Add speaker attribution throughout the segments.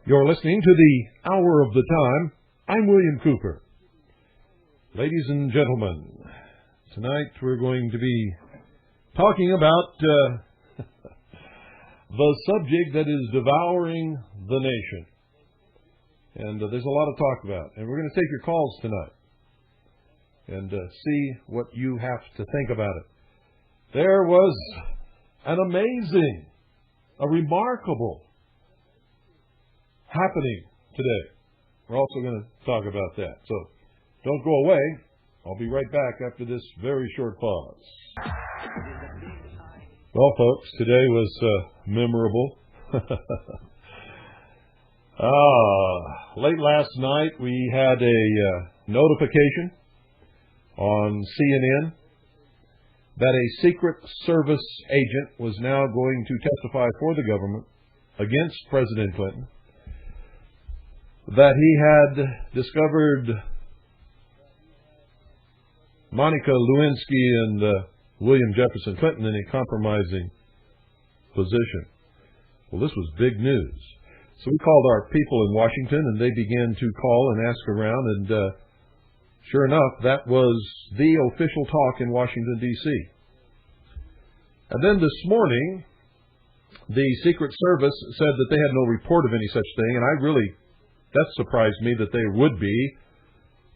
Speaker 1: You're listening to the Hour of the Time. I'm William Cooper. Ladies and gentlemen, tonight we're going to be talking about the subject that is devouring the nation. And there's a lot to talk about. And we're going to take your calls tonight and see what you have to think about it. There was an amazing, a remarkable happening today. We're also going to talk about that. So don't go away. I'll be right back after this very short pause. Well, folks, today was memorable. Late last night, we had a notification on CNN that a Secret Service agent was now going to testify for the government against President Clinton, that he had discovered Monica Lewinsky and William Jefferson Clinton in a compromising position. Well, this was big news. So we called our people in Washington, and they began to call and ask around, and sure enough, that was the official talk in Washington, D.C. And then this morning, the Secret Service said that they had no report of any such thing, and that surprised me that they would be,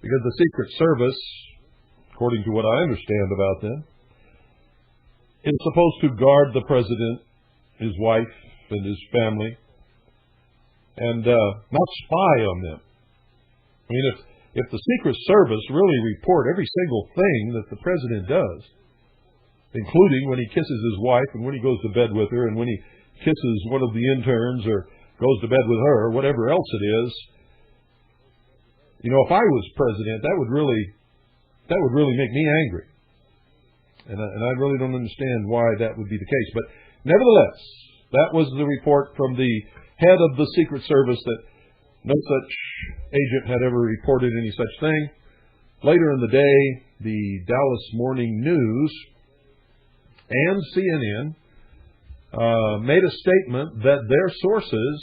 Speaker 1: because the Secret Service, according to what I understand about them, is supposed to guard the president, his wife, and his family, and not spy on them. I mean, if the Secret Service really report every single thing that the president does, including when he kisses his wife and when he goes to bed with her and when he kisses one of the interns or goes to bed with her, or whatever else it is, you know, if I was president, that would really make me angry. And I really don't understand why that would be the case. But nevertheless, that was the report from the head of the Secret Service, that no such agent had ever reported any such thing. Later in the day, the Dallas Morning News and CNN made a statement that their sources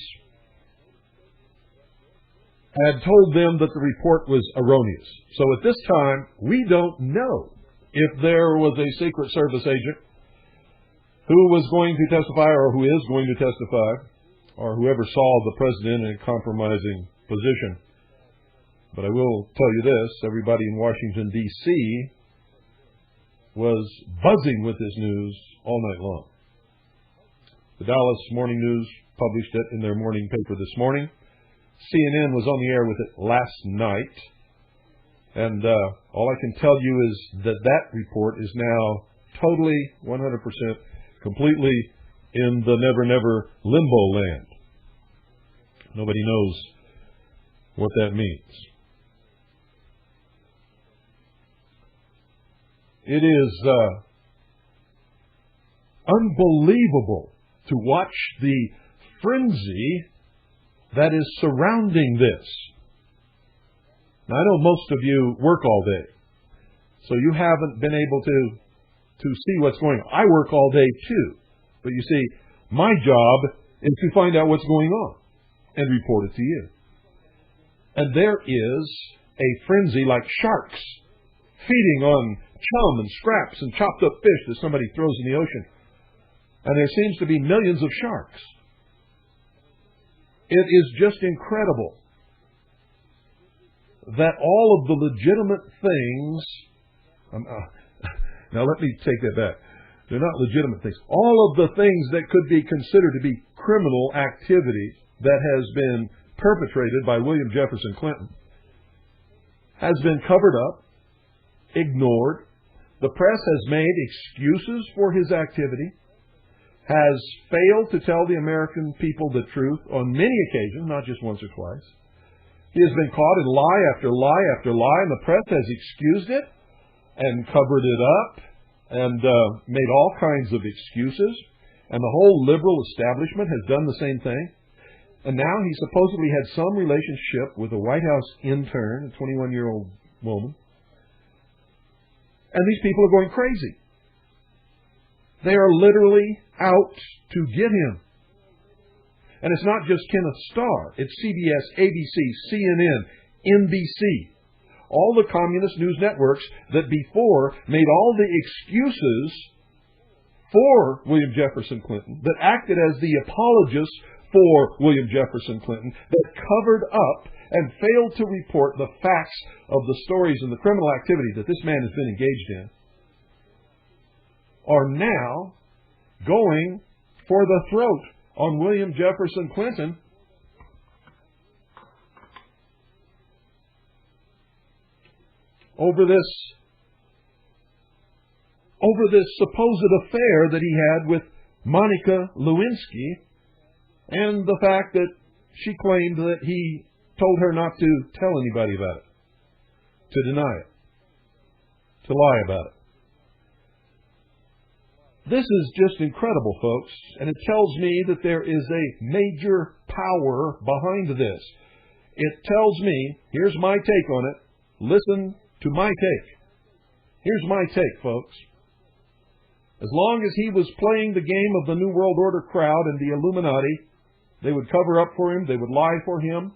Speaker 1: had told them that the report was erroneous. So at this time, we don't know if there was a Secret Service agent who was going to testify, or who is going to testify, or whoever saw the president in a compromising position. But I will tell you this, everybody in Washington, D.C. was buzzing with this news all night long. The Dallas Morning News published it in their morning paper this morning. CNN was on the air with it last night. And all I can tell you is that report is now totally, 100%, completely in the never limbo land. Nobody knows what that means. It is unbelievable to watch the frenzy that is surrounding this. Now, I know most of you work all day, so you haven't been able to see what's going on. I work all day too. But you see, my job is to find out what's going on and report it to you. And there is a frenzy like sharks feeding on chum and scraps and chopped up fish that somebody throws in the ocean. And there seems to be millions of sharks. It is just incredible that all of the legitimate things... now let me take that back. They're not legitimate things. All of the things that could be considered to be criminal activity that has been perpetrated by William Jefferson Clinton has been covered up, ignored. The press has made excuses for his activity, has failed to tell the American people the truth on many occasions, not just once or twice. He has been caught in lie after lie after lie, and the press has excused it and covered it up and made all kinds of excuses. And the whole liberal establishment has done the same thing. And now he supposedly had some relationship with a White House intern, a 21-year-old woman. And these people are going crazy. They are literally out to get him. And it's not just Kenneth Starr. It's CBS, ABC, CNN, NBC. All the communist news networks that before made all the excuses for William Jefferson Clinton, that acted as the apologists for William Jefferson Clinton, that covered up and failed to report the facts of the stories and the criminal activity that this man has been engaged in, are now going for the throat on William Jefferson Clinton over this supposed affair that he had with Monica Lewinsky, and the fact that she claimed that he told her not to tell anybody about it, to deny it, to lie about it. This is just incredible, folks, and it tells me that there is a major power behind this. It tells me, here's my take on it, listen to my take. Here's my take, folks. As long as he was playing the game of the New World Order crowd and the Illuminati, they would cover up for him, they would lie for him,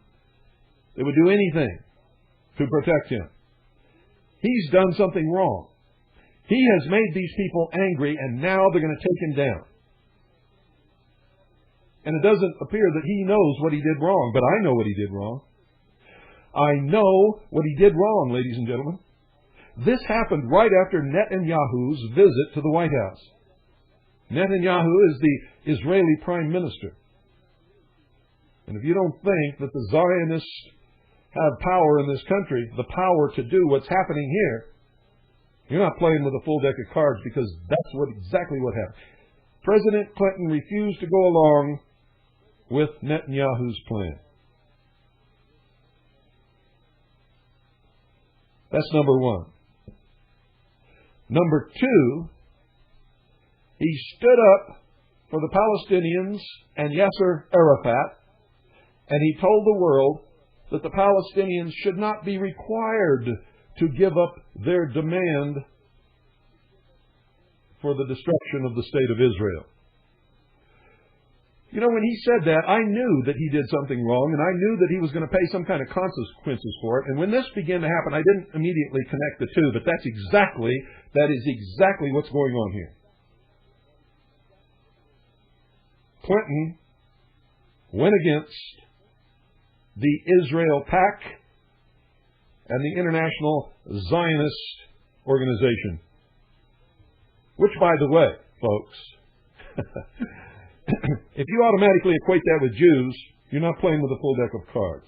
Speaker 1: they would do anything to protect him. He's done something wrong. He has made these people angry, and now they're going to take him down. And it doesn't appear that he knows what he did wrong, but I know what he did wrong. I know what he did wrong, ladies and gentlemen. This happened right after Netanyahu's visit to the White House. Netanyahu is the Israeli Prime Minister. And if you don't think that the Zionists have power in this country, the power to do what's happening here, you're not playing with a full deck of cards, because that's exactly what happened. President Clinton refused to go along with Netanyahu's plan. That's number one. Number two, he stood up for the Palestinians and Yasser Arafat, and he told the world that the Palestinians should not be required to give up their demand for the destruction of the state of Israel. You know, when he said that, I knew that he did something wrong, and I knew that he was going to pay some kind of consequences for it. And when this began to happen, I didn't immediately connect the two, but that is exactly what's going on here. Clinton went against the Israel PAC and the International Zionist Organization. Which, by the way, folks, if you automatically equate that with Jews, you're not playing with a full deck of cards.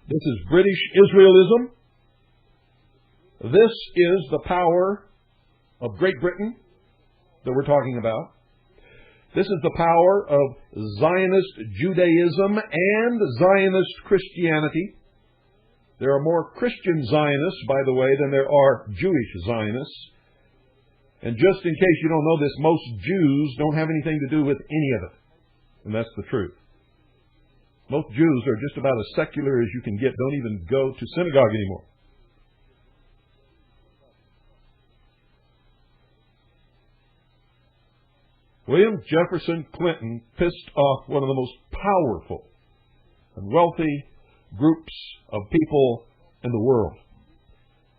Speaker 1: This is British Israelism. This is the power of Great Britain that we're talking about. This is the power of Zionist Judaism and Zionist Christianity. There are more Christian Zionists, by the way, than there are Jewish Zionists. And just in case you don't know this, most Jews don't have anything to do with any of it. And that's the truth. Most Jews are just about as secular as you can get, don't even go to synagogue anymore. William Jefferson Clinton pissed off one of the most powerful and wealthy groups of people in the world.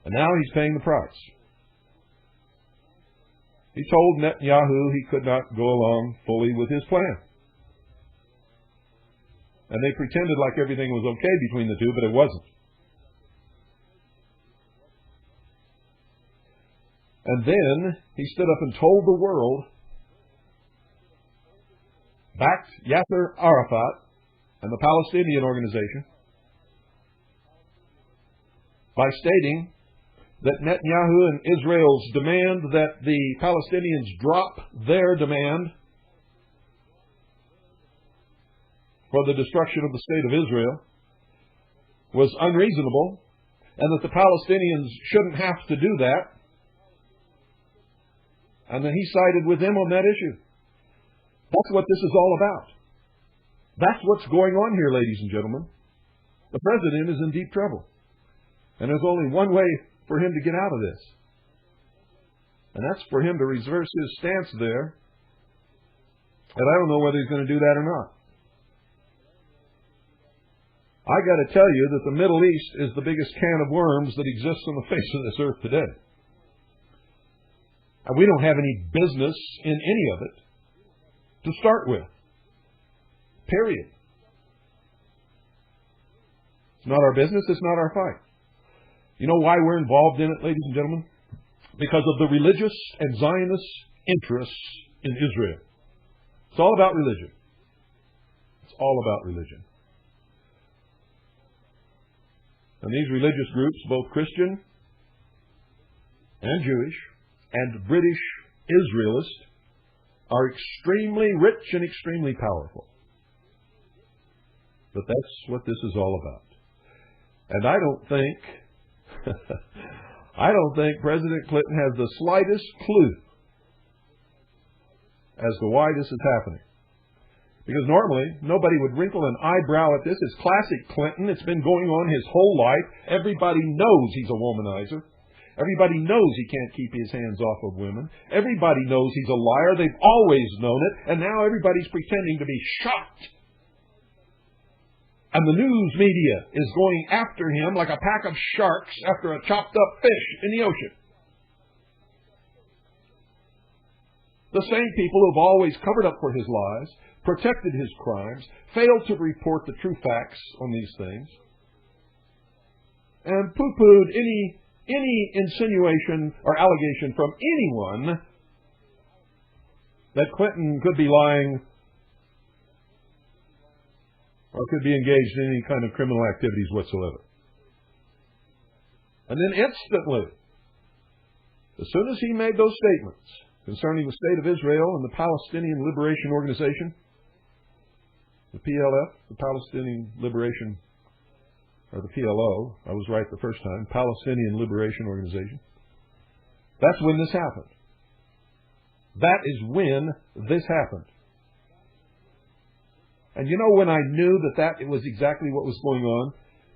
Speaker 1: And now he's paying the price. He told Netanyahu he could not go along fully with his plan. And they pretended like everything was okay between the two, but it wasn't. And then he stood up and told the world, backed Yasser Arafat and the Palestinian organization by stating that Netanyahu and Israel's demand that the Palestinians drop their demand for the destruction of the state of Israel was unreasonable, and that the Palestinians shouldn't have to do that. And then he sided with them on that issue. That's what this is all about. That's what's going on here, ladies and gentlemen. The president is in deep trouble. And there's only one way for him to get out of this. And that's for him to reverse his stance there. And I don't know whether he's going to do that or not. I got to tell you that the Middle East is the biggest can of worms that exists on the face of this earth today. And we don't have any business in any of it to start with. Period. It's not our business. It's not our fight. You know why we're involved in it, ladies and gentlemen? Because of the religious and Zionist interests in Israel. It's all about religion. It's all about religion. And these religious groups, both Christian and Jewish and British Israelist, are extremely rich and extremely powerful. But that's what this is all about. And I don't think President Clinton has the slightest clue as to why this is happening. Because normally, nobody would wrinkle an eyebrow at this. It's classic Clinton. It's been going on his whole life. Everybody knows he's a womanizer. Everybody knows he can't keep his hands off of women. Everybody knows he's a liar. They've always known it. And now everybody's pretending to be shocked. And the news media is going after him like a pack of sharks after a chopped up fish in the ocean. The same people who have always covered up for his lies, protected his crimes, failed to report the true facts on these things, and poo-pooed any insinuation or allegation from anyone that Clinton could be lying or could be engaged in any kind of criminal activities whatsoever. And then instantly, as soon as he made those statements concerning the State of Israel and the Palestinian Liberation Organization, the PLF, the Palestinian Liberation, or the PLO, I was right the first time, Palestinian Liberation Organization, that's when this happened. That is when this happened. And you know when I knew that it was exactly what was going on?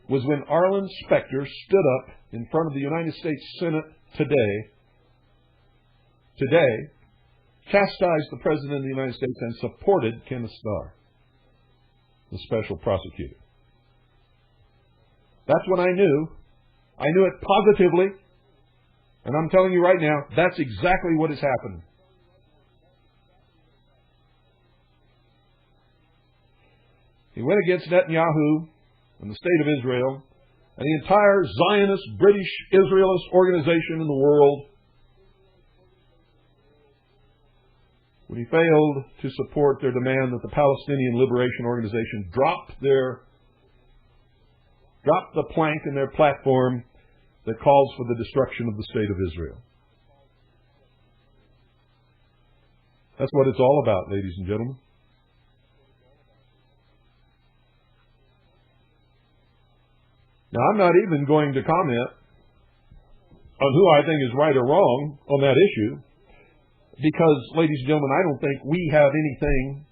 Speaker 1: Was when Arlen Specter stood up in front of the United States Senate today, chastised the President of the United States and supported Kenneth Starr, the special prosecutor. That's when I knew. I knew it positively. And I'm telling you right now, that's exactly what has happened. He went against Netanyahu and the State of Israel and the entire Zionist, British, Israelist organization in the world when he failed to support their demand that the Palestinian Liberation Organization drop the plank in their platform that calls for the destruction of the State of Israel. That's what it's all about, ladies and gentlemen. Now, I'm not even going to comment on who I think is right or wrong on that issue, because, ladies and gentlemen, I don't think we have anything,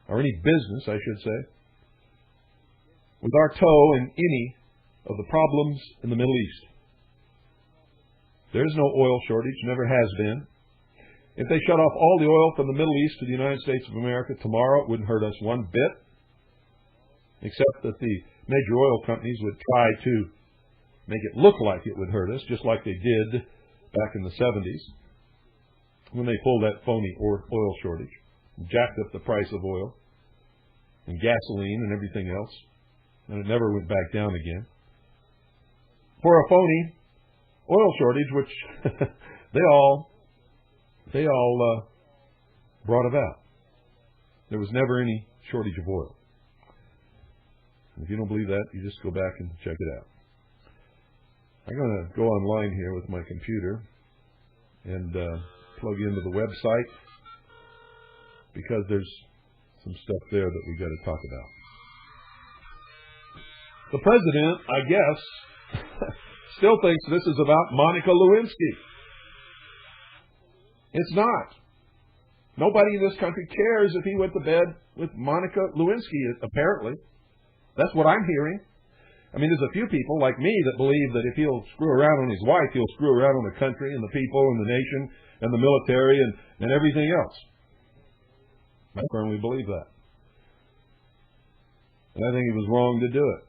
Speaker 1: or any business, I should say, with our toe in any of the problems in the Middle East. There is no oil shortage, never has been. If they shut off all the oil from the Middle East to the United States of America tomorrow, it wouldn't hurt us one bit, except that the major oil companies would try to make it look like it would hurt us, just like they did back in the 70s when they pulled that phony oil shortage and jacked up the price of oil and gasoline and everything else, and it never went back down again. For a phony oil shortage, which they all brought about. There was never any shortage of oil. If you don't believe that, you just go back and check it out. I'm going to go online here with my computer and plug into the website, because there's some stuff there that we've got to talk about. The president, I guess, still thinks this is about Monica Lewinsky. It's not. Nobody in this country cares if he went to bed with Monica Lewinsky, apparently. That's what I'm hearing. I mean, there's a few people like me that believe that if he'll screw around on his wife, he'll screw around on the country and the people and the nation and the military and everything else. I firmly believe that. And I think he was wrong to do it.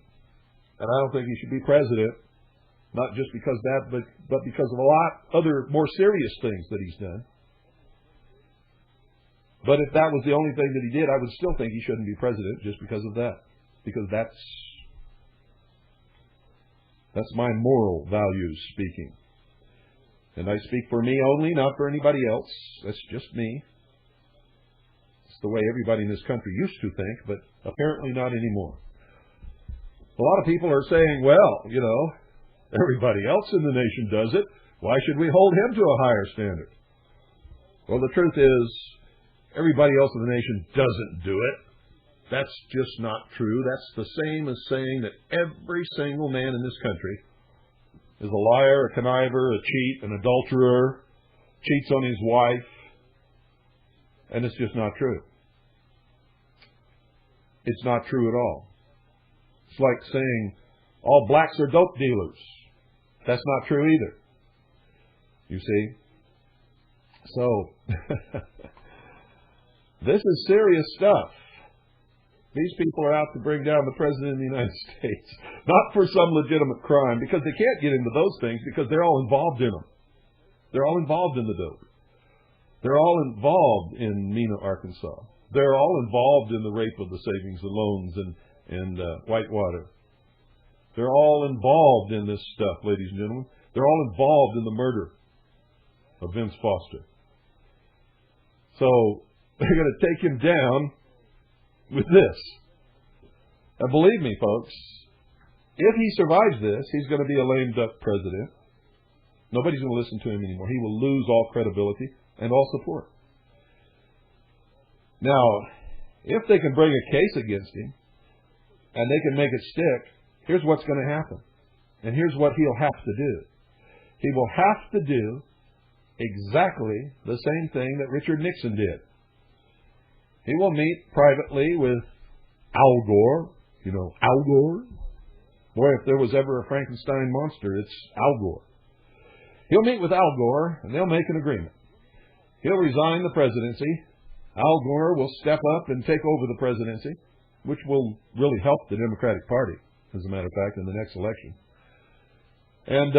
Speaker 1: And I don't think he should be president, not just because of that, but because of a lot other more serious things that he's done. But if that was the only thing that he did, I would still think he shouldn't be president just because of that. Because that's my moral values speaking. And I speak for me only, not for anybody else. That's just me. It's the way everybody in this country used to think, but apparently not anymore. A lot of people are saying, well, you know, everybody else in the nation does it. Why should we hold him to a higher standard? Well, the truth is, everybody else in the nation doesn't do it. That's just not true. That's the same as saying that every single man in this country is a liar, a conniver, a cheat, an adulterer, cheats on his wife, and it's just not true. It's not true at all. It's like saying all blacks are dope dealers. That's not true either. You see? So, this is serious stuff. These people are out to bring down the President of the United States, not for some legitimate crime, because they can't get into those things because they're all involved in them. They're all involved in the dope. They're all involved in Mena, Arkansas. They're all involved in the rape of the savings and loans and Whitewater. They're all involved in this stuff, ladies and gentlemen. They're all involved in the murder of Vince Foster. So they're going to take him down with this. And believe me, folks, if he survives this, he's going to be a lame duck president. Nobody's going to listen to him anymore. He will lose all credibility and all support. Now, if they can bring a case against him and they can make it stick, here's what's going to happen. And here's what he'll have to do. He will have to do exactly the same thing that Richard Nixon did. He will meet privately with Al Gore. You know, Al Gore? Boy, if there was ever a Frankenstein monster, it's Al Gore. He'll meet with Al Gore, and they'll make an agreement. He'll resign the presidency. Al Gore will step up and take over the presidency, which will really help the Democratic Party, as a matter of fact, in the next election. And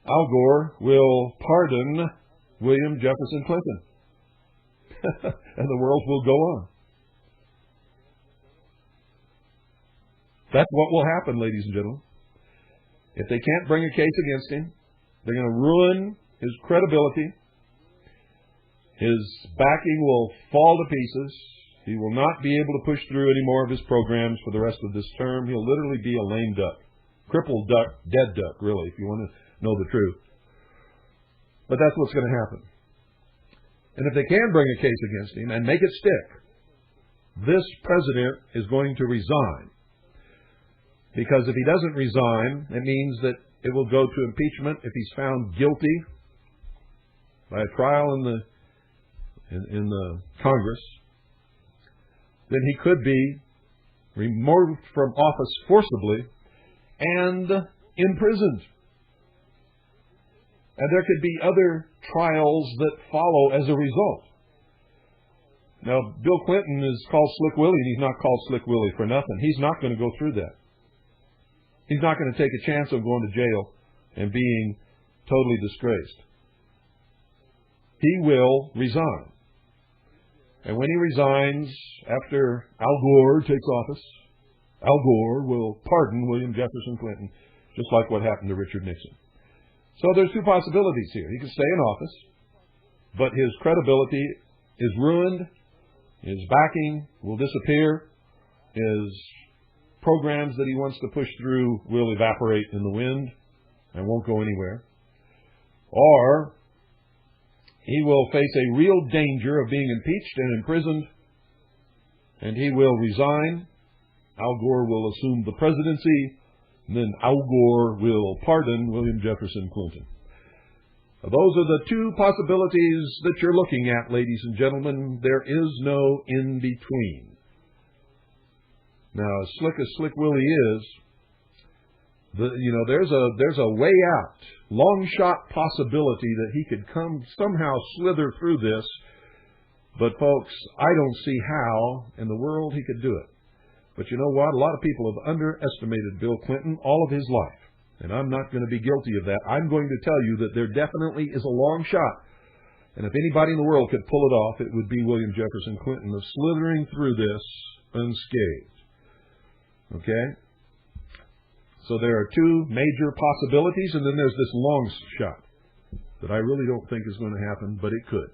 Speaker 1: Al Gore will pardon William Jefferson Clinton. And the world will go on. That's what will happen, ladies and gentlemen. If they can't bring a case against him, they're going to ruin his credibility. His backing will fall to pieces. He will not be able to push through any more of his programs for the rest of this term. He'll literally be a lame duck. Crippled duck, dead duck, really, if you want to know the truth. But that's what's going to happen. And if they can bring a case against him and make it stick, this president is going to resign. Because if he doesn't resign, it means that it will go to impeachment if he's found guilty by a trial in the Congress. Then he could be removed from office forcibly and imprisoned. And there could be other trials that follow as a result. Now, Bill Clinton is called Slick Willie, and he's not called Slick Willie for nothing. He's not going to go through that. He's not going to take a chance of going to jail and being totally disgraced. He will resign. And when he resigns, after Al Gore takes office, Al Gore will pardon William Jefferson Clinton, just like what happened to Richard Nixon. So there's two possibilities here. He can stay in office, but his credibility is ruined, his backing will disappear, his programs that he wants to push through will evaporate in the wind and won't go anywhere. Or he will face a real danger of being impeached and imprisoned, and he will resign. Al Gore will assume the presidency, and then Al Gore will pardon William Jefferson Clinton. Those are the two possibilities that you're looking at, ladies and gentlemen. There is no in-between. Now, as Slick Willie is, there's a way out, long shot possibility that he could somehow slither through this. But folks, I don't see how in the world he could do it. But you know what? A lot of people have underestimated Bill Clinton all of his life. And I'm not going to be guilty of that. I'm going to tell you that there definitely is a long shot. And if anybody in the world could pull it off, it would be William Jefferson Clinton, of slithering through this unscathed. Okay? So there are two major possibilities, and then there's this long shot that I really don't think is going to happen, but it could.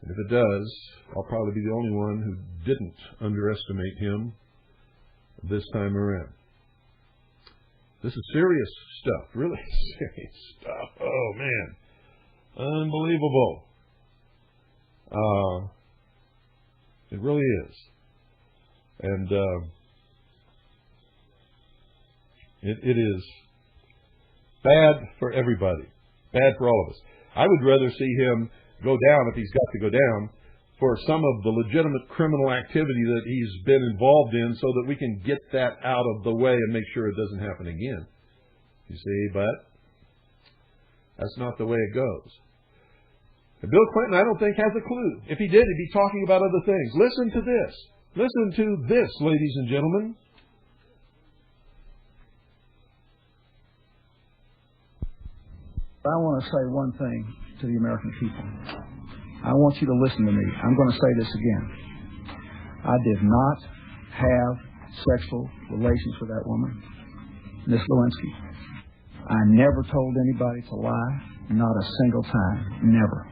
Speaker 1: And if it does, I'll probably be the only one who didn't underestimate him this time around. This is serious stuff, really serious stuff. Oh, man. Unbelievable. It really is. And it is bad for everybody. Bad for all of us. I would rather see him go down, if he's got to go down, for some of the legitimate criminal activity that he's been involved in, so that we can get that out of the way and make sure it doesn't happen again. You see, but that's not the way it goes. And Bill Clinton, I don't think, has a clue. If he did, he'd be talking about other things. Listen to this. Listen to this, ladies and gentlemen.
Speaker 2: I want to say one thing to the American people. I want you to listen to me. I'm going to say this again. I did not have sexual relations with that woman, Miss Lewinsky. I never told anybody to lie, not a single time, never.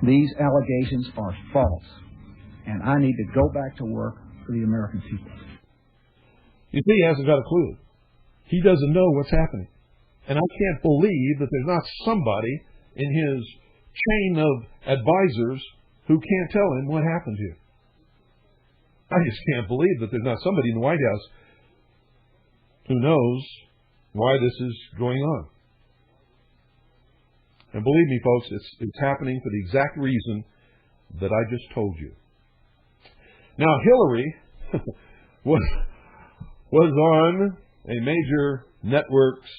Speaker 2: These allegations are false, and I need to go back to work for the American people.
Speaker 1: You see, he hasn't got a clue. He doesn't know what's happening. And I can't believe that there's not somebody in his chain of advisors who can't tell him what happened here. I just can't believe that there's not somebody in the White House who knows why this is going on. And believe me, folks, it's happening for the exact reason that I just told you. Now, Hillary was on a major network's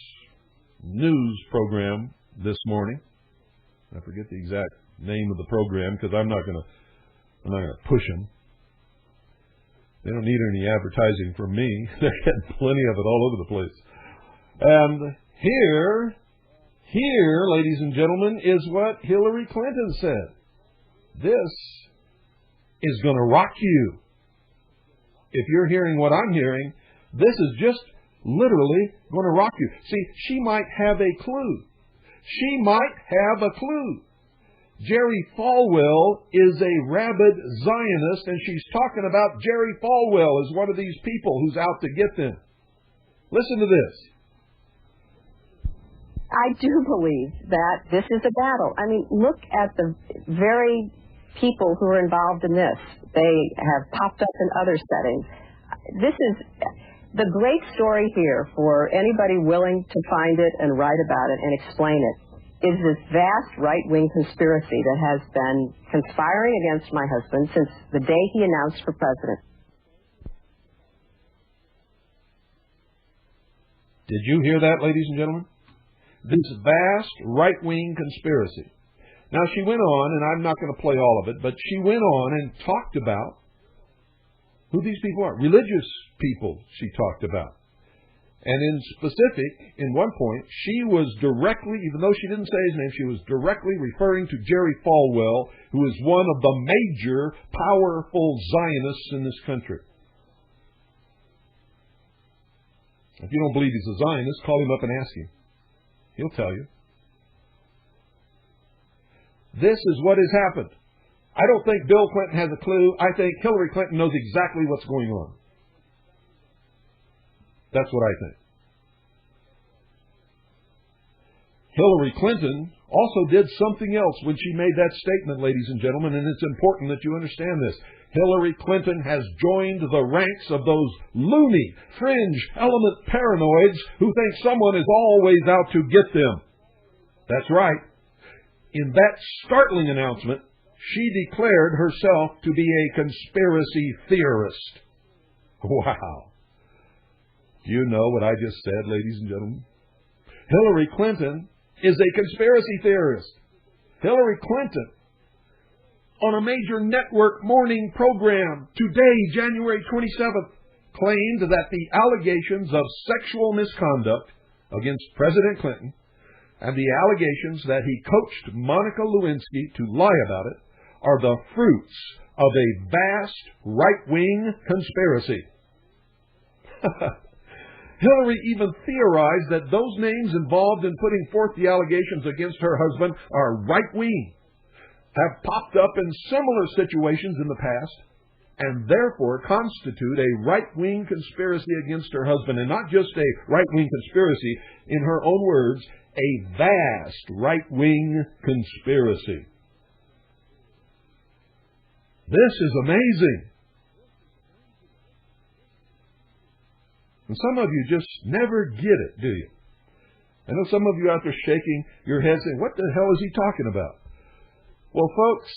Speaker 1: news program this morning. I forget the exact name of the program because I'm not going to push them. They don't need any advertising from me. They're getting plenty of it all over the place. And here, ladies and gentlemen, is what Hillary Clinton said. This is going to rock you. If you're hearing what I'm hearing, this is just literally going to rock you. See, she might have a clue. She might have a clue. Jerry Falwell is a rabid Zionist, and she's talking about Jerry Falwell as one of these people who's out to get them. Listen to this.
Speaker 3: I do believe that this is a battle. I mean, look at the very people who are involved in this. They have popped up in other settings. This is the great story here for anybody willing to find it and write about it and explain it, is this vast right-wing conspiracy that has been conspiring against my husband since the day he announced for president.
Speaker 1: Did you hear that, ladies and gentlemen? This vast right-wing conspiracy. Now, she went on, and I'm not going to play all of it, but she went on and talked about who these people are. Religious people she talked about. And in specific, in one point, she was directly, even though she didn't say his name, she was directly referring to Jerry Falwell, who is one of the major, powerful Zionists in this country. If you don't believe he's a Zionist, call him up and ask him. He'll tell you. This is what has happened. I don't think Bill Clinton has a clue. I think Hillary Clinton knows exactly what's going on. That's what I think. Hillary Clinton also did something else when she made that statement, ladies and gentlemen, and it's important that you understand this. Hillary Clinton has joined the ranks of those loony, fringe, element paranoids who think someone is always out to get them. That's right. In that startling announcement, she declared herself to be a conspiracy theorist. Wow. Do you know what I just said, ladies and gentlemen? Hillary Clinton is a conspiracy theorist. Hillary Clinton, on a major network morning program today, January 27th, claimed that the allegations of sexual misconduct against President Clinton and the allegations that he coached Monica Lewinsky to lie about it are the fruits of a vast right-wing conspiracy. Hillary even theorized that those names involved in putting forth the allegations against her husband are right-wing, have popped up in similar situations in the past, and therefore constitute a right-wing conspiracy against her husband. And not just a right-wing conspiracy, in her own words, a vast right-wing conspiracy. This is amazing. And some of you just never get it, do you? I know some of you out there shaking your head saying, what the hell is he talking about? Well, folks,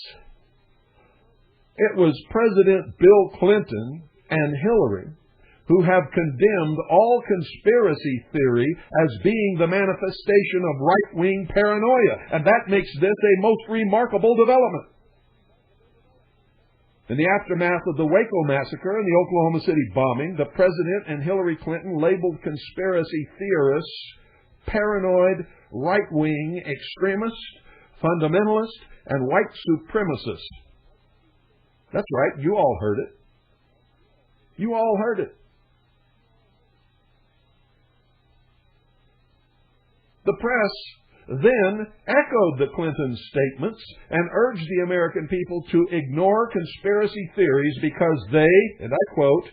Speaker 1: it was President Bill Clinton and Hillary who have condemned all conspiracy theory as being the manifestation of right-wing paranoia. And that makes this a most remarkable development. In the aftermath of the Waco massacre and the Oklahoma City bombing, the President and Hillary Clinton labeled conspiracy theorists paranoid, right-wing extremists, fundamentalists, and white supremacists. That's right, you all heard it. You all heard it. The press then echoed the Clinton statements and urged the American people to ignore conspiracy theories because they, and I quote,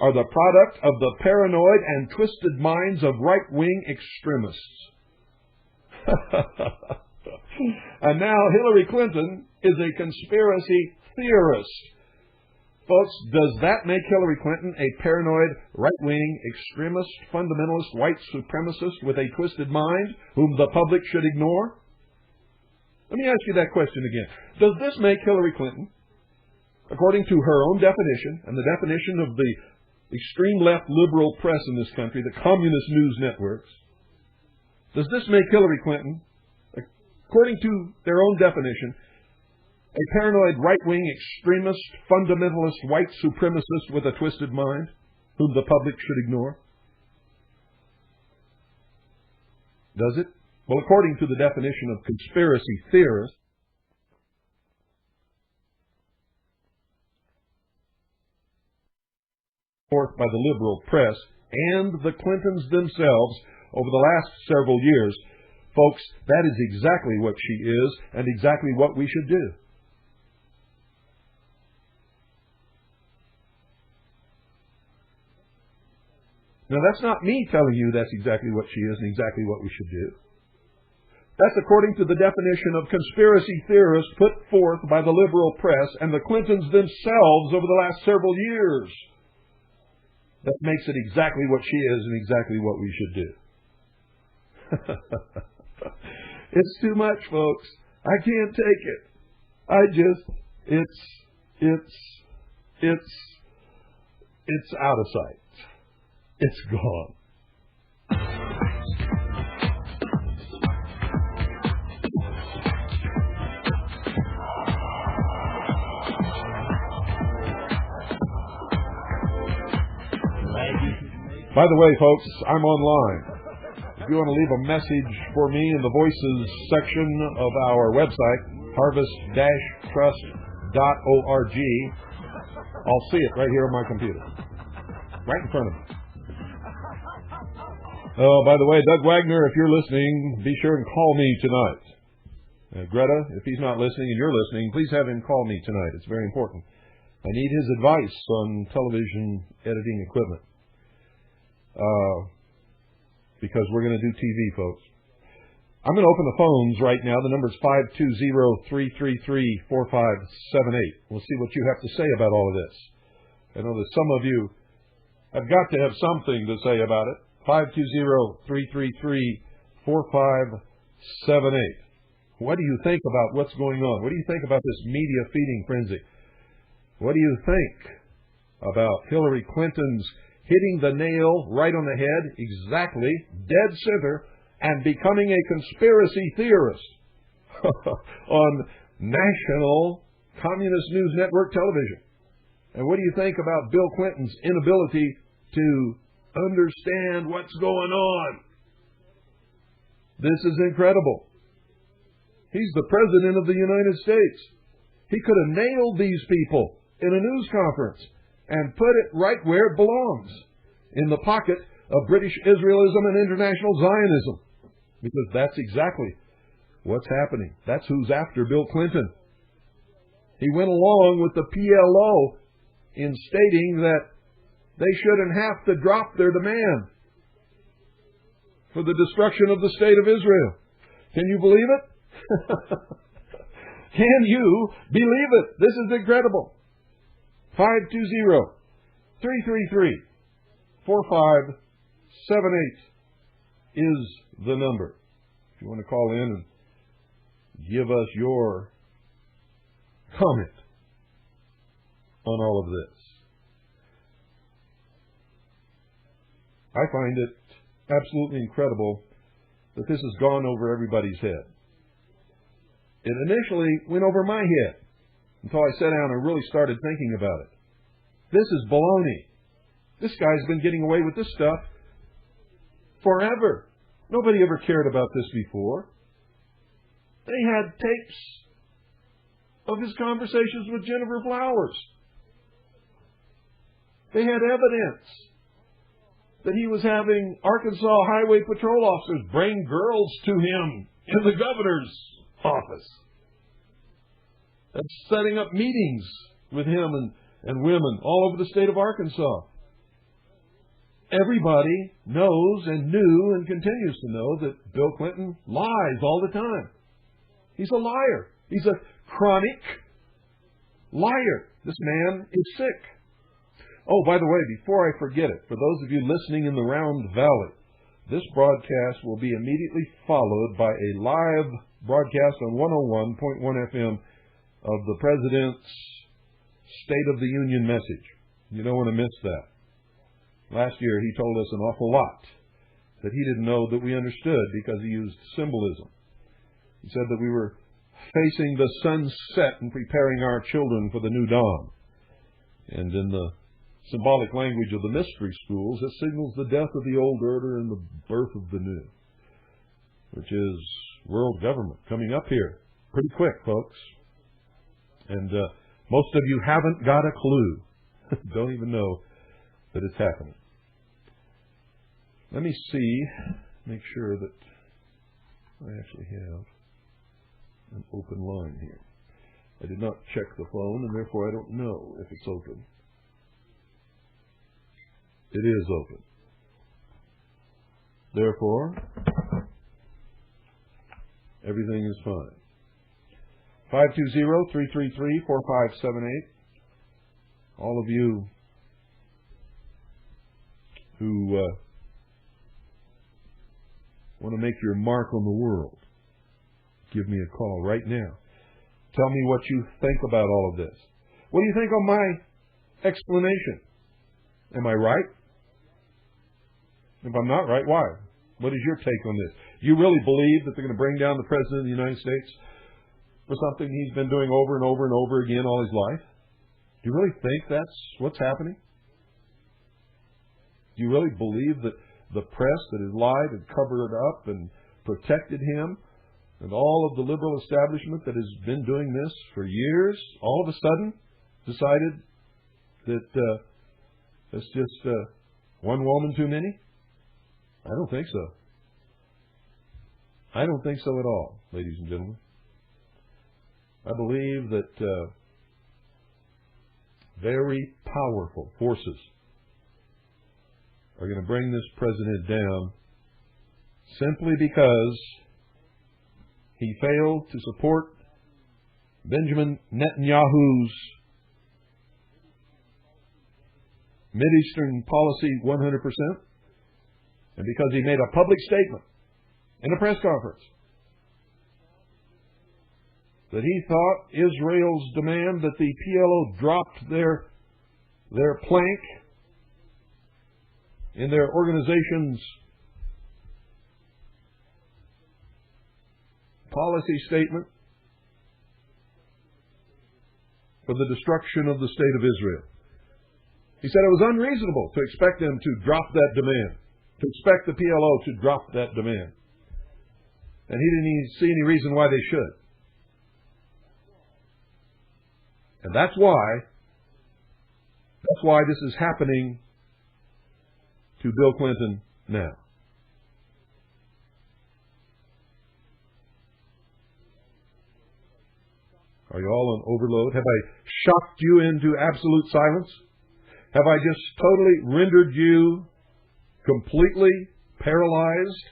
Speaker 1: are the product of the paranoid and twisted minds of right-wing extremists. And now Hillary Clinton is a conspiracy theorist. Folks, does that make Hillary Clinton a paranoid, right-wing, extremist, fundamentalist, white supremacist with a twisted mind whom the public should ignore? Let me ask you that question again. Does this make Hillary Clinton, according to her own definition and the definition of the extreme left liberal press in this country, the communist news networks, does this make Hillary Clinton, according to their own definition, a paranoid, right-wing, extremist, fundamentalist, white supremacist with a twisted mind, whom the public should ignore? Does it? Well, according to the definition of conspiracy theorist, forth by the liberal press and the Clintons themselves over the last several years, folks, that is exactly what she is and exactly what we should do. Now, that's not me telling you that's exactly what she is and exactly what we should do. That's according to the definition of conspiracy theorists put forth by the liberal press and the Clintons themselves over the last several years. That makes it exactly what she is and exactly what we should do. It's too much, folks. I can't take it. It's out of sight. It's gone. By the way, folks, I'm online. If you want to leave a message for me in the voices section of our website, harvest-trust.org, I'll see it right here on my computer. Right in front of me. Oh, by the way, Doug Wagner, if you're listening, be sure and call me tonight. Greta, if he's not listening and you're listening, please have him call me tonight. It's very important. I need his advice on television editing equipment. Because we're going to do TV, folks. I'm going to open the phones right now. The number is 520-333-4578. We'll see what you have to say about all of this. I know that some of you have got to have something to say about it. 520-333-4578. What do you think about what's going on? What do you think about this media feeding frenzy? What do you think? about Hillary Clinton's hitting the nail right on the head, exactly, dead center, and becoming a conspiracy theorist on national Communist News Network television. And what do you think about Bill Clinton's inability to understand what's going on? This is incredible. He's the President of the United States. He could have nailed these people in a news conference and put it right where it belongs, in the pocket of British Israelism and international Zionism. Because that's exactly what's happening. That's who's after Bill Clinton. He went along with the PLO in stating that they shouldn't have to drop their demand for the destruction of the state of Israel. Can you believe it? Can you believe it? This is incredible. 520-333-4578 is the number. If you want to call in and give us your comment on all of this. I find it absolutely incredible that this has gone over everybody's head. It initially went over my head until I sat down and really started thinking about it. This is baloney. This guy's been getting away with this stuff forever. Nobody ever cared about this before. They had tapes of his conversations with Jennifer Flowers. They had evidence that he was having Arkansas Highway Patrol officers bring girls to him in the governor's office. And setting up meetings with him and women all over the state of Arkansas. Everybody knows and knew and continues to know that Bill Clinton lies all the time. He's a liar. He's a chronic liar. This man is sick. Oh, by the way, before I forget it, for those of you listening in the Round Valley, this broadcast will be immediately followed by a live broadcast on 101.1 FM of the President's State of the Union message. You don't want to miss that. Last year he told us an awful lot that he didn't know that we understood because he used symbolism. He said that we were facing the sunset and preparing our children for the new dawn. And in the symbolic language of the mystery schools, it signals the death of the old order and the birth of the new, which is world government coming up here pretty quick, folks. And most of you haven't got a clue. Don't even know that it's happening. Let me see, make sure that I actually have an open line here. I did not check the phone, and therefore I don't know if it's open. It is open. Therefore, everything is fine. 520-333-4578. All of you who want to make your mark on the world, give me a call right now. Tell me what you think about all of this. What do you think of my explanation? Am I right? If I'm not right, why? What is your take on this? Do you really believe that they're going to bring down the President of the United States for something he's been doing over and over and over again all his life? Do you really think that's what's happening? Do you really believe that the press that has lied and covered it up and protected him and all of the liberal establishment that has been doing this for years all of a sudden decided that it's just one woman too many? I don't think so. I don't think so at all, ladies and gentlemen. I believe that very powerful forces are going to bring this president down simply because he failed to support Benjamin Netanyahu's Mideastern policy 100%, and because he made a public statement in a press conference that he thought Israel's demand that the PLO dropped their their plank in their organization's policy statement for the destruction of the state of Israel. He said it was unreasonable to expect them to drop that demand, to expect the PLO to drop that demand. And he didn't see any reason why they should. And that's why this is happening to Bill Clinton now. Are you all on overload? Have I shocked you into absolute silence? Have I just totally rendered you completely paralyzed?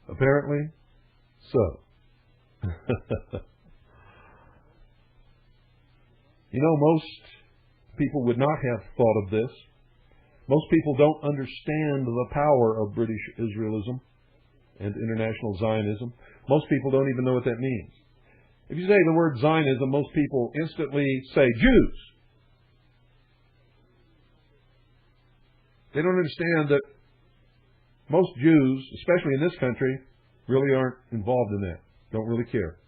Speaker 1: Apparently so. You know, most people would not have thought of this. Most people don't understand the power of British Israelism and international Zionism. Most people don't even know what that means. If you say the word Zionism, most people instantly say Jews. They don't understand that most Jews, especially in this country, really aren't involved in that. Don't really care.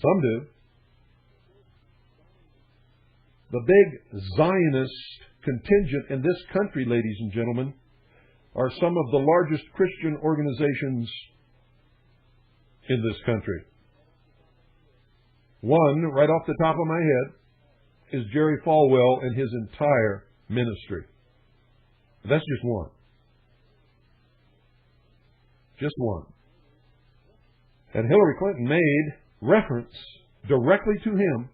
Speaker 1: Some do. The big Zionist contingent in this country, ladies and gentlemen, are some of the largest Christian organizations in this country. One, right off the top of my head, is Jerry Falwell and his entire ministry. That's just one. Just one. And Hillary Clinton made reference directly to him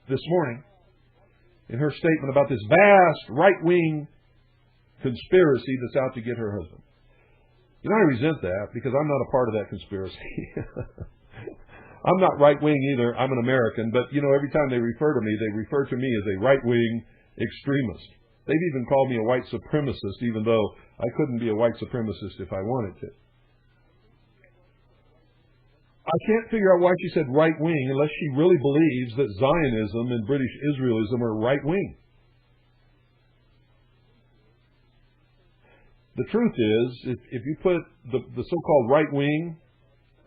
Speaker 1: this morning in her statement about this vast right-wing conspiracy that's out to get her husband. You know, I resent that because I'm not a part of that conspiracy. I'm not right-wing either. I'm an American. But, you know, every time they refer to me, they refer to me as a right-wing extremist. They've even called me a white supremacist, even though I couldn't be a white supremacist if I wanted to. I can't figure out why she said right-wing unless she really believes that Zionism and British Israelism are right-wing. The truth is, if you put the so-called right-wing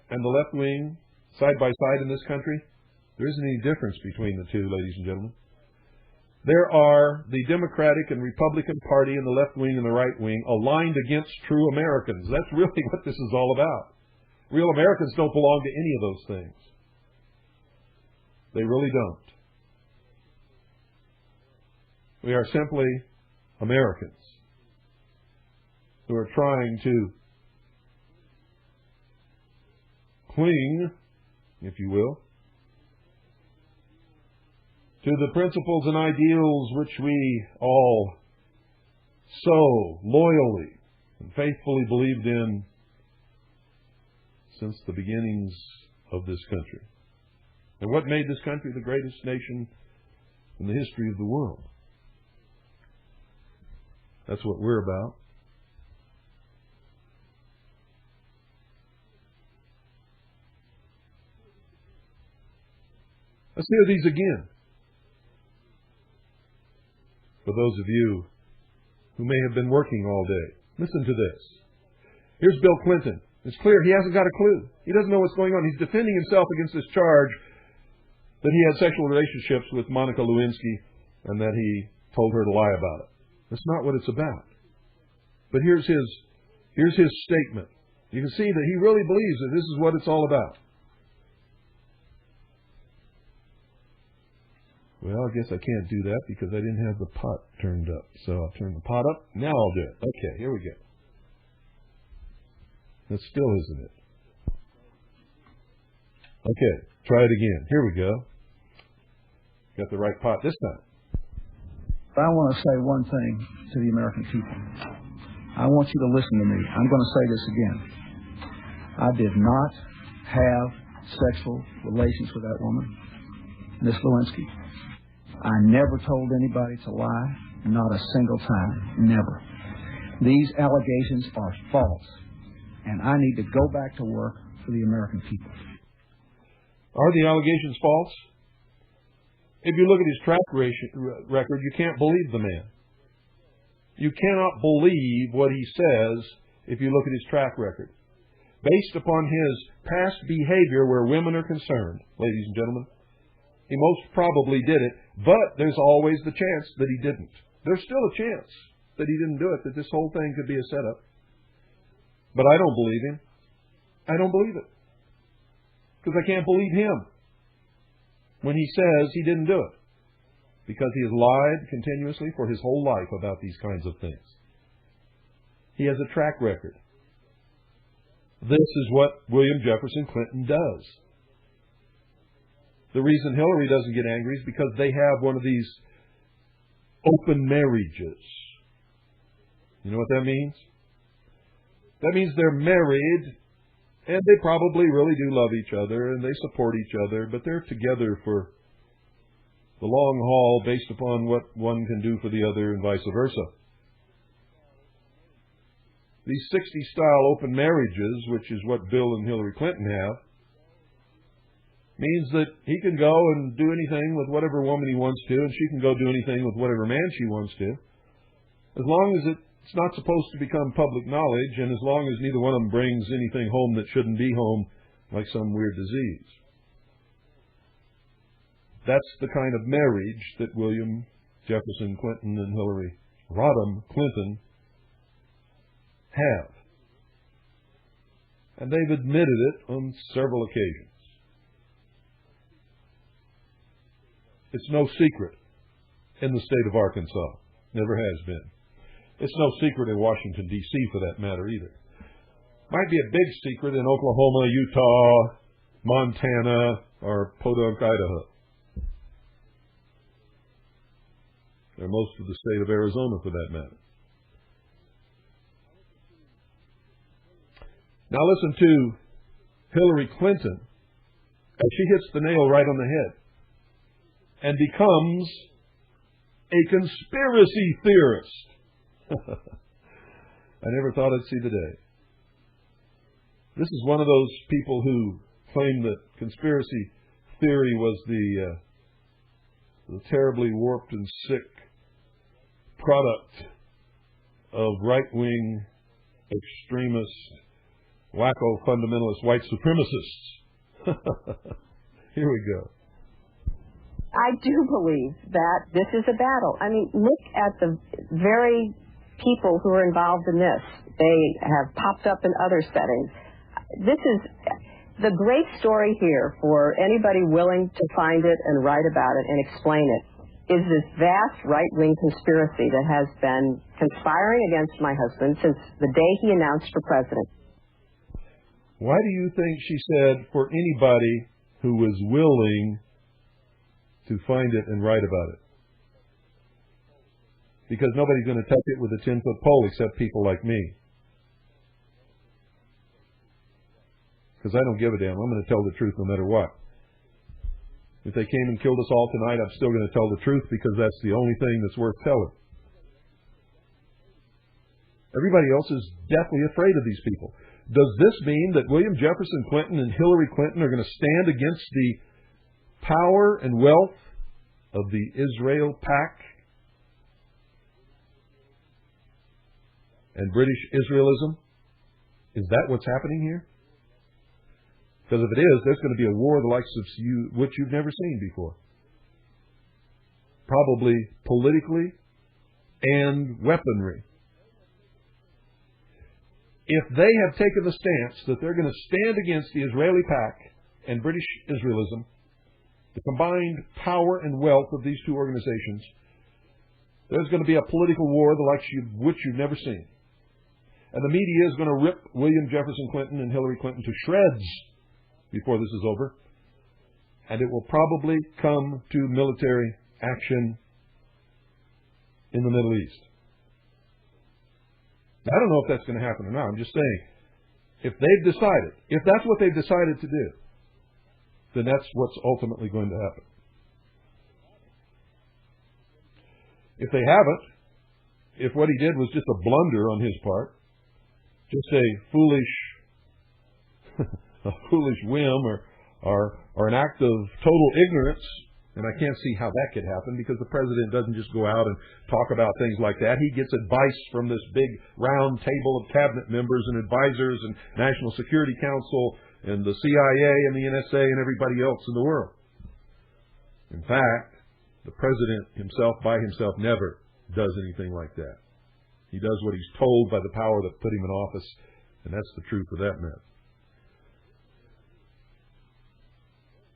Speaker 1: and the left-wing side by side in this country, there isn't any difference between the two, ladies and gentlemen. There are the Democratic and Republican Party and the left wing and the right wing aligned against true Americans. That's really what this is all about. Real Americans don't belong to any of those things. They really don't. We are simply Americans who are trying to cling, if you will, to the principles and ideals which we all so loyally and faithfully believed in since the beginnings of this country. And what made this country the greatest nation in the history of the world? That's what we're about. Let's hear these again. For those of you who may have been working all day, listen to this. Here's Bill Clinton. It's clear he hasn't got a clue. He doesn't know what's going on. He's defending himself against this charge that he had sexual relationships with Monica Lewinsky and that he told her to lie about it. That's not what it's about. But here's his statement. You can see that he really believes that this is what it's all about. Well, I guess I can't do that because I didn't have the pot turned up. So I'll turn the pot up. Now I'll do it. Okay, here we go. That still isn't it. Okay, try it again. Here we go. Got the right pot this time.
Speaker 2: I want to say one thing to the American people. I want you to listen to me. I'm going to say this again. I did not have sexual relations with that woman, Miss Lewinsky. I never told anybody to lie, not a single time, never. These allegations are false, and I need to go back to work for the American people.
Speaker 1: Are the allegations false? If you look at his track record, you can't believe the man. You cannot believe what he says if you look at his track record. Based upon his past behavior where women are concerned, ladies and gentlemen, he most probably did it, but there's always the chance that he didn't. There's still a chance that he didn't do it, that this whole thing could be a setup. But I don't believe him. I don't believe it. Because I can't believe him when he says he didn't do it. Because he has lied continuously for his whole life about these kinds of things. He has a track record. This is what William Jefferson Clinton does. The reason Hillary doesn't get angry is because they have one of these open marriages. You know what that means? That means they're married, and they probably really do love each other, and they support each other, but they're together for the long haul based upon what one can do for the other and vice versa. These 60-style open marriages, which is what Bill and Hillary Clinton have, means that he can go and do anything with whatever woman he wants to, and she can go do anything with whatever man she wants to, as long as it's not supposed to become public knowledge, and as long as neither one of them brings anything home that shouldn't be home, like some weird disease. That's the kind of marriage that William Jefferson Clinton and Hillary Rodham Clinton have. And they've admitted it on several occasions. It's no secret in the state of Arkansas. Never has been. It's no secret in Washington, D.C. for that matter either. Might be a big secret in Oklahoma, Utah, Montana, or Podunk, Idaho. Or most of the state of Arizona for that matter. Now listen to Hillary Clinton as she hits the nail right on the head and becomes a conspiracy theorist. I never thought I'd see the day. This is one of those people who claim that conspiracy theory was the terribly warped and sick product of right-wing extremist, wacko fundamentalist white supremacists. Here we go.
Speaker 3: I do believe that this is a battle. I mean, look at the very people who are involved in this. They have popped up in other settings. This is the great story here for anybody willing to find it and write about it and explain it, is this vast right-wing conspiracy that has been conspiring against my husband since the day he announced for president.
Speaker 1: Why do you think she said for anybody who was willing to find it and write about it? Because nobody's going to touch it with a 10-foot pole except people like me. Because I don't give a damn. I'm going to tell the truth no matter what. If they came and killed us all tonight, I'm still going to tell the truth because that's the only thing that's worth telling. Everybody else is deathly afraid of these people. Does this mean that William Jefferson Clinton and Hillary Clinton are going to stand against the power and wealth of the Israel PAC and British Israelism? Is that what's happening here? Because if it is, there's going to be a war the likes of which you've never seen before. Probably politically and weaponry. If they have taken the stance that they're going to stand against the Israeli PAC and British Israelism, the combined power and wealth of these two organizations, there's going to be a political war the likes of which you've never seen. And the media is going to rip William Jefferson Clinton and Hillary Clinton to shreds before this is over. And it will probably come to military action in the Middle East. I don't know if that's going to happen or not. I'm just saying, if they've decided, if that's what they've decided to do, then that's what's ultimately going to happen. If they haven't, if what he did was just a blunder on his part, just a foolish a foolish whim or an act of total ignorance. And I can't see how that could happen, because the president doesn't just go out and talk about things like that. He gets advice from this big round table of cabinet members and advisors and National Security Council and the CIA and the NSA and everybody else in the world. In fact, the president himself by himself never does anything like that. He does what he's told by the power that put him in office, and that's the truth of that matter.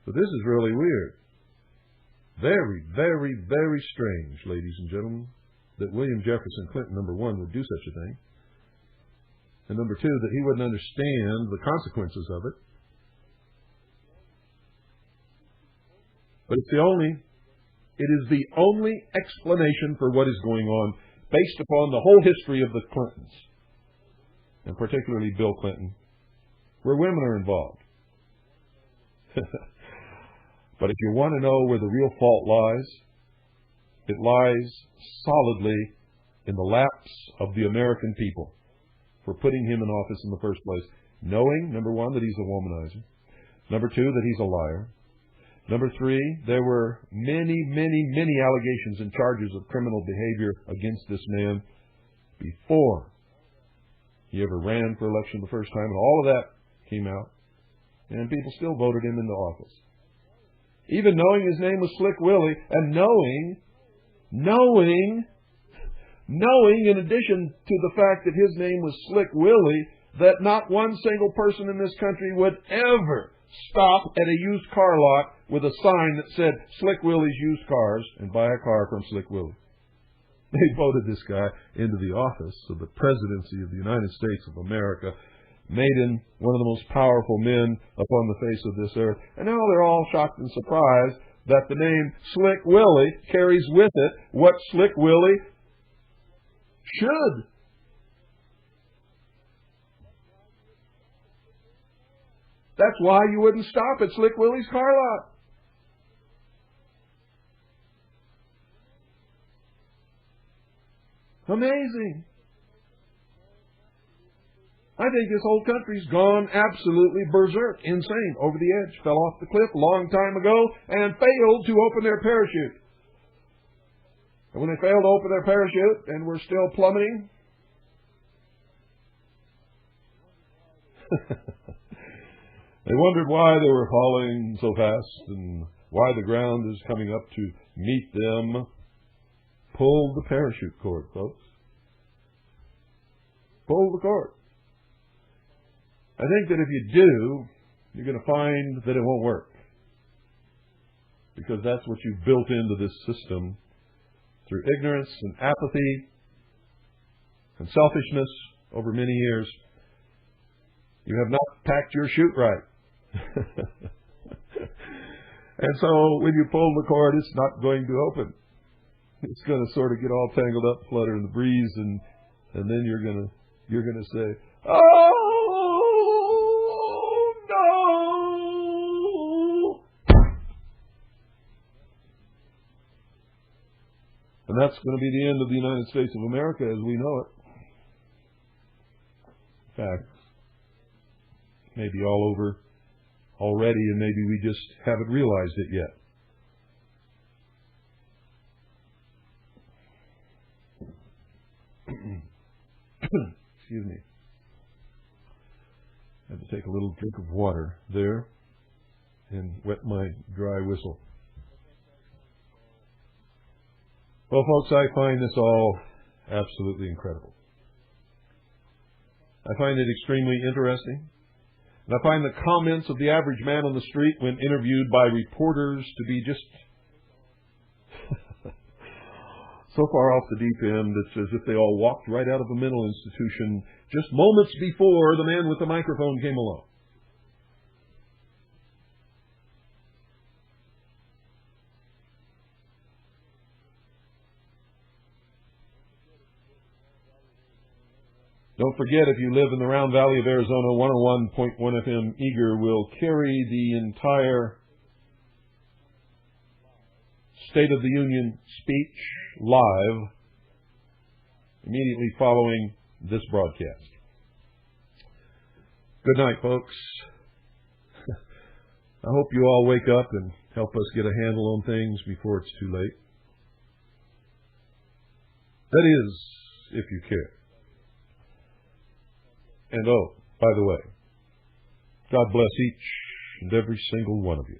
Speaker 1: But this is really weird. Very, very, very strange, ladies and gentlemen, that William Jefferson Clinton, number one, would do such a thing, and number two, that he wouldn't understand the consequences of it. But it is the only explanation for what is going on, based upon the whole history of the Clintons, and particularly Bill Clinton, where women are involved. But if you want to know where the real fault lies, it lies solidly in the lapse of the American people for putting him in office in the first place, knowing, number one, that he's a womanizer, number two, that he's a liar, number three, there were many, many, many allegations and charges of criminal behavior against this man before he ever ran for election the first time, and all of that came out, and people still voted him into office. Even knowing his name was Slick Willie, and knowing in addition to the fact that his name was Slick Willie, that not one single person in this country would ever stop at a used car lot with a sign that said Slick Willie's Used Cars and buy a car from Slick Willie. They voted this guy into the office of the presidency of the United States of America, made him one of the most powerful men upon the face of this earth. And now they're all shocked and surprised that the name Slick Willie carries with it what Slick Willie should. That's why you wouldn't stop at Slick Willie's car lot. Amazing. I think this whole country's gone absolutely berserk, insane, over the edge, fell off the cliff a long time ago, and failed to open their parachute. And when they failed to open their parachute and were still plummeting, they wondered why they were falling so fast and why the ground is coming up to meet them. Pull the parachute cord, folks. Pull the cord. I think that if you do, you're going to find that it won't work. Because that's what you've built into this system through ignorance and apathy and selfishness over many years. You have not packed your chute right. And so when you pull the cord, it's not going to open. It's going to sort of get all tangled up, flutter in the breeze, and then you're going to say, "Oh, and that's going to be the end of the United States of America as we know it. In fact, maybe all over already, and maybe we just haven't realized it yet. Excuse me. I had to take a little drink of water there and wet my dry whistle. Well, folks, I find this all absolutely incredible. I find it extremely interesting. And I find the comments of the average man on the street when interviewed by reporters to be just so far off the deep end, it's as if they all walked right out of a mental institution just moments before the man with the microphone came along. Don't forget, if you live in the Round Valley of Arizona, 101.1 FM Eager will carry the entire State of the Union speech live immediately following this broadcast. Good night, folks. I hope you all wake up and help us get a handle on things before it's too late. That is, if you care. And oh, by the way, God bless each and every single one of you.